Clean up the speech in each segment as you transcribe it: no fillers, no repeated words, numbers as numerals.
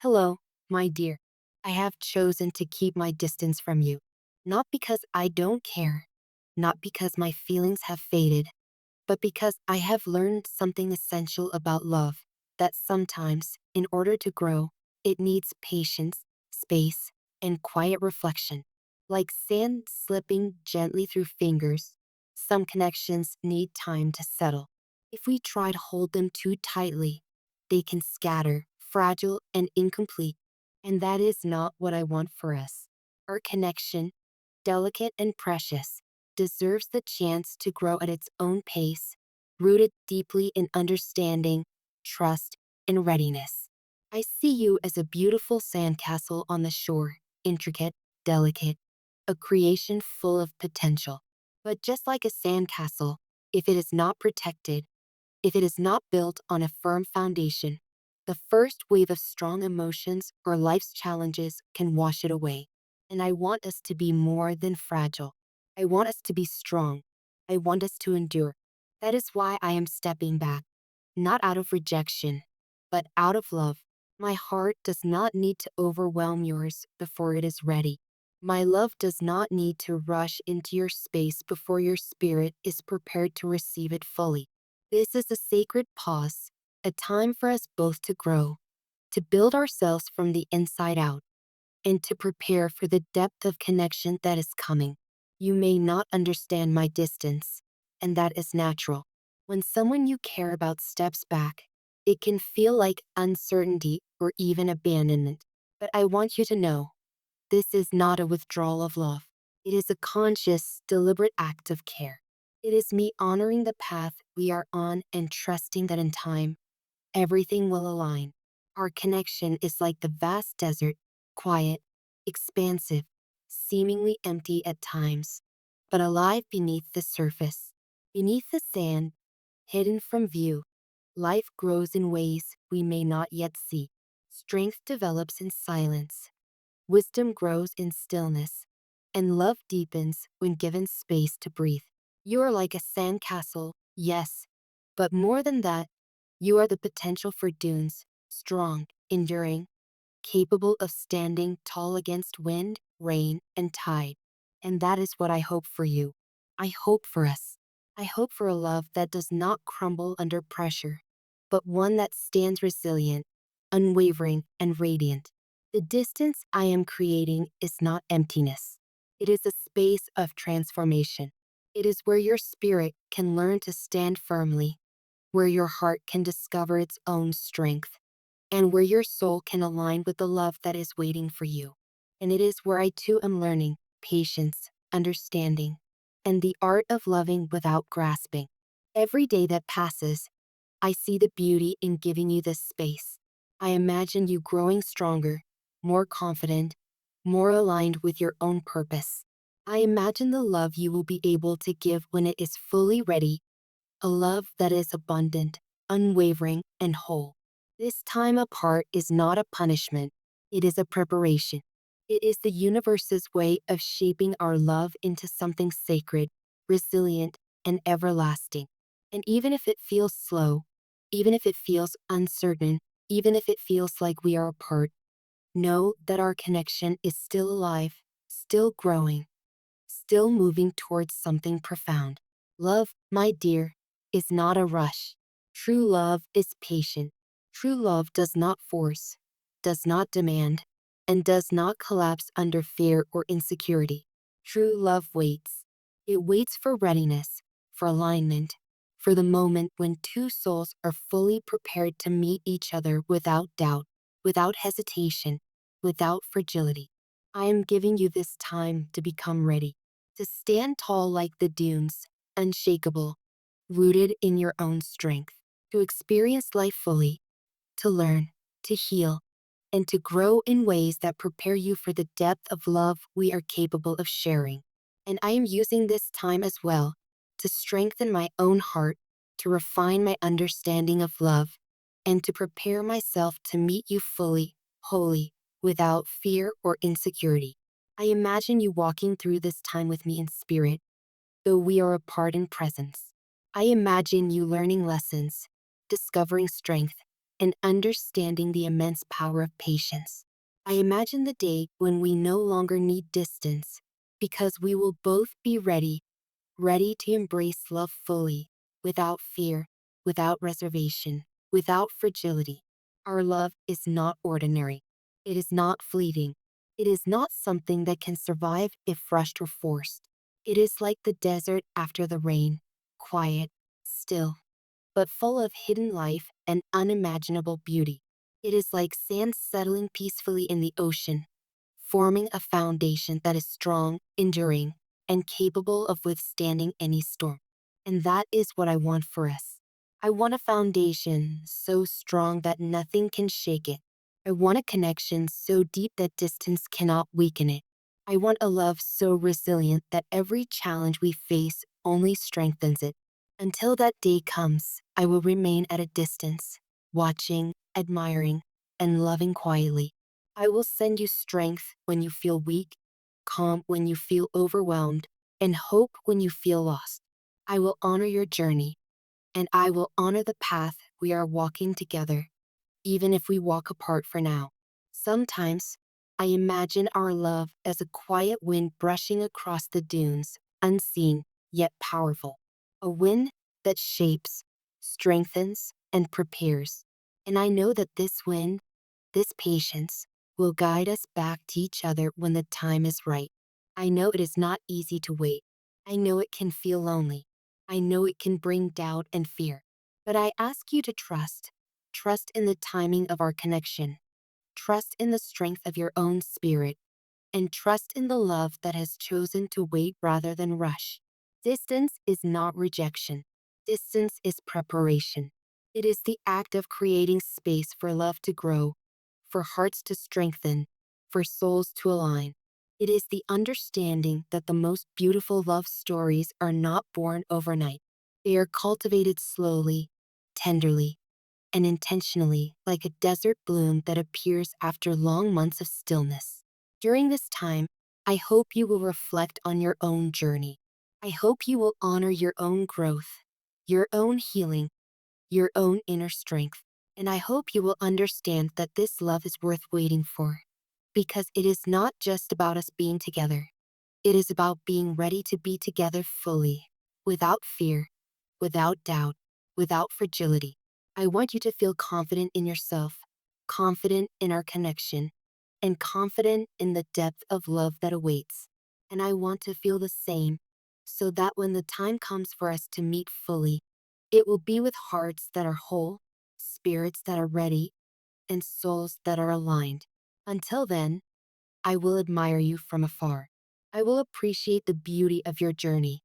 Hello, my dear. I have chosen to keep my distance from you, not because I don't care, not because my feelings have faded, but because I have learned something essential about love that sometimes, in order to grow, it needs patience, space, and quiet reflection. Like sand slipping gently through fingers, some connections need time to settle. If we try to hold them too tightly, they can scatter, fragile and incomplete. And that is not what I want for us. Our connection, delicate and precious, deserves the chance to grow at its own pace, rooted deeply in understanding, trust, and readiness. I see you as a beautiful sandcastle on the shore, intricate, delicate, a creation full of potential. But just like a sandcastle, if it is not protected, if it is not built on a firm foundation, the first wave of strong emotions or life's challenges can wash it away. And I want us to be more than fragile. I want us to be strong. I want us to endure. That is why I am stepping back, not out of rejection, but out of love. My heart does not need to overwhelm yours before it is ready. My love does not need to rush into your space before your spirit is prepared to receive it fully. This is a sacred pause, a time for us both to grow, to build ourselves from the inside out, and to prepare for the depth of connection that is coming. You may not understand my distance, and that is natural. When someone you care about steps back, it can feel like uncertainty or even abandonment. But I want you to know, this is not a withdrawal of love. It is a conscious, deliberate act of care. It is me honoring the path we are on and trusting that in time, everything will align. Our connection is like the vast desert, quiet, expansive, seemingly empty at times, but alive beneath the surface. Beneath the sand, hidden from view, life grows in ways we may not yet see. Strength develops in silence, wisdom grows in stillness, and love deepens when given space to breathe. You are like a sandcastle, yes, but more than that, you are the potential for dunes, strong, enduring, capable of standing tall against wind, rain, and tide. And that is what I hope for you. I hope for us. I hope for a love that does not crumble under pressure, but one that stands resilient, unwavering, and radiant. The distance I am creating is not emptiness. It is a space of transformation. It is where your spirit can learn to stand firmly, where your heart can discover its own strength, and where your soul can align with the love that is waiting for you. And it is where I too am learning patience, understanding, and the art of loving without grasping. Every day that passes, I see the beauty in giving you this space. I imagine you growing stronger, more confident, more aligned with your own purpose. I imagine the love you will be able to give when it is fully ready, a love that is abundant, unwavering, and whole. This time apart is not a punishment, it is a preparation. It is the universe's way of shaping our love into something sacred, resilient, and everlasting. And even if it feels slow, even if it feels uncertain, even if it feels like we are apart, know that our connection is still alive, still growing, still moving towards something profound. Love, my dear, is not a rush. True love is patient. True love does not force, does not demand, and does not collapse under fear or insecurity. True love waits. It waits for readiness, for alignment, for the moment when two souls are fully prepared to meet each other without doubt, without hesitation, without fragility. I am giving you this time to become ready, to stand tall like the dunes, unshakable, rooted in your own strength, to experience life fully, to learn, to heal, and to grow in ways that prepare you for the depth of love we are capable of sharing. And I am using this time as well to strengthen my own heart, to refine my understanding of love, and to prepare myself to meet you fully, wholly, without fear or insecurity. I imagine you walking through this time with me in spirit, though we are apart in presence. I imagine you learning lessons, discovering strength, and understanding the immense power of patience. I imagine the day when we no longer need distance, because we will both be ready to embrace love fully, without fear, without reservation, without fragility. Our love is not ordinary. It is not fleeting. It is not something that can survive if rushed or forced. It is like the desert after the rain, quiet, still, but full of hidden life and unimaginable beauty. It is like sand settling peacefully in the ocean, forming a foundation that is strong, enduring, and capable of withstanding any storm. And that is what I want for us. I want a foundation so strong that nothing can shake it. I want a connection so deep that distance cannot weaken it. I want a love so resilient that every challenge we face only strengthens it. Until that day comes, I will remain at a distance, watching, admiring, and loving quietly. I will send you strength when you feel weak, calm when you feel overwhelmed, and hope when you feel lost. I will honor your journey, and I will honor the path we are walking together, even if we walk apart for now. Sometimes, I imagine our love as a quiet wind brushing across the dunes, unseen yet powerful. A wind that shapes, strengthens, and prepares. And I know that this wind, this patience, will guide us back to each other when the time is right. I know it is not easy to wait. I know it can feel lonely. I know it can bring doubt and fear. But I ask you to trust. Trust in the timing of our connection. Trust in the strength of your own spirit. And trust in the love that has chosen to wait rather than rush. Distance is not rejection. Distance is preparation. It is the act of creating space for love to grow, for hearts to strengthen, for souls to align. It is the understanding that the most beautiful love stories are not born overnight. They are cultivated slowly, tenderly, and intentionally, like a desert bloom that appears after long months of stillness. During this time, I hope you will reflect on your own journey. I hope you will honor your own growth, your own healing, your own inner strength. And I hope you will understand that this love is worth waiting for. Because it is not just about us being together. It is about being ready to be together fully, without fear, without doubt, without fragility. I want you to feel confident in yourself, confident in our connection, and confident in the depth of love that awaits. And I want to feel the same, so that when the time comes for us to meet fully, it will be with hearts that are whole, spirits that are ready, and souls that are aligned. Until then, I will admire you from afar. I will appreciate the beauty of your journey,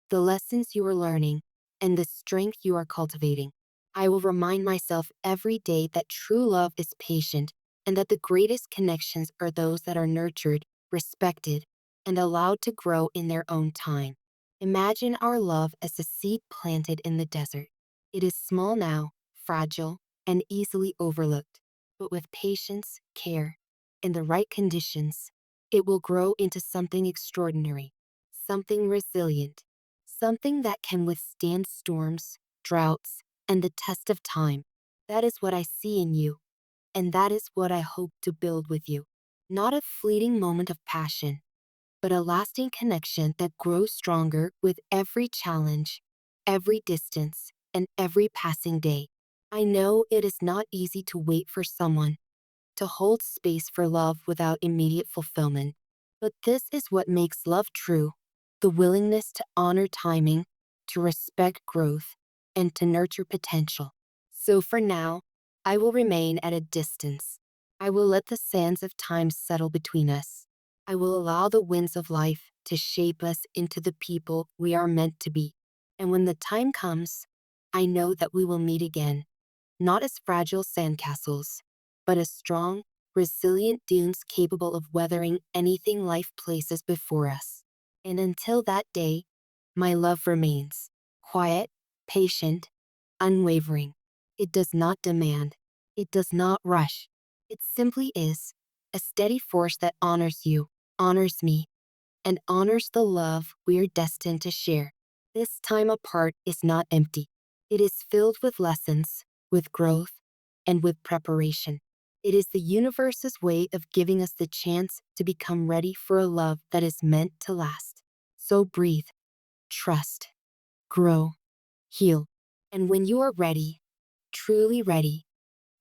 the lessons you are learning, and the strength you are cultivating. I will remind myself every day that true love is patient and that the greatest connections are those that are nurtured, respected, and allowed to grow in their own time. Imagine our love as a seed planted in the desert. It is small now, fragile, and easily overlooked, but with patience, care, and the right conditions, it will grow into something extraordinary, something resilient, something that can withstand storms, droughts, and the test of time. That is what I see in you, and that is what I hope to build with you. Not a fleeting moment of passion, but a lasting connection that grows stronger with every challenge, every distance, and every passing day. I know it is not easy to wait for someone, to hold space for love without immediate fulfillment. But this is what makes love true: the willingness to honor timing, to respect growth, and to nurture potential. So for now, I will remain at a distance. I will let the sands of time settle between us. I will allow the winds of life to shape us into the people we are meant to be. And when the time comes, I know that we will meet again, not as fragile sandcastles, but as strong, resilient dunes capable of weathering anything life places before us. And until that day, my love remains quiet, patient, unwavering. It does not demand. It does not rush. It simply is a steady force that honors you, honors me, and honors the love we are destined to share. This time apart is not empty. It is filled with lessons, with growth, and with preparation. It is the universe's way of giving us the chance to become ready for a love that is meant to last. So breathe, trust, grow, heal. And when you are ready, truly ready,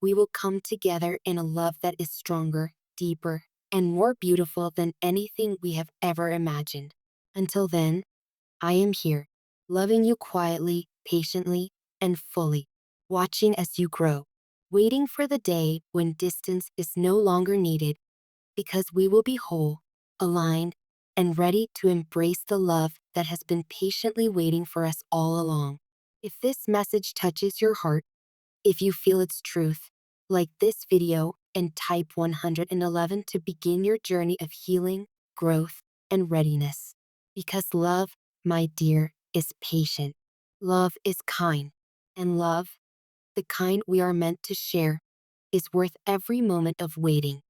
we will come together in a love that is stronger, deeper, and more beautiful than anything we have ever imagined. Until then, I am here, loving you quietly, patiently, and fully, watching as you grow, waiting for the day when distance is no longer needed, because we will be whole, aligned, and ready to embrace the love that has been patiently waiting for us all along. If this message touches your heart, if you feel its truth, like this video and type 111 to begin your journey of healing, growth, and readiness. Because love, my dear, is patient. Love is kind. And love, the kind we are meant to share, is worth every moment of waiting.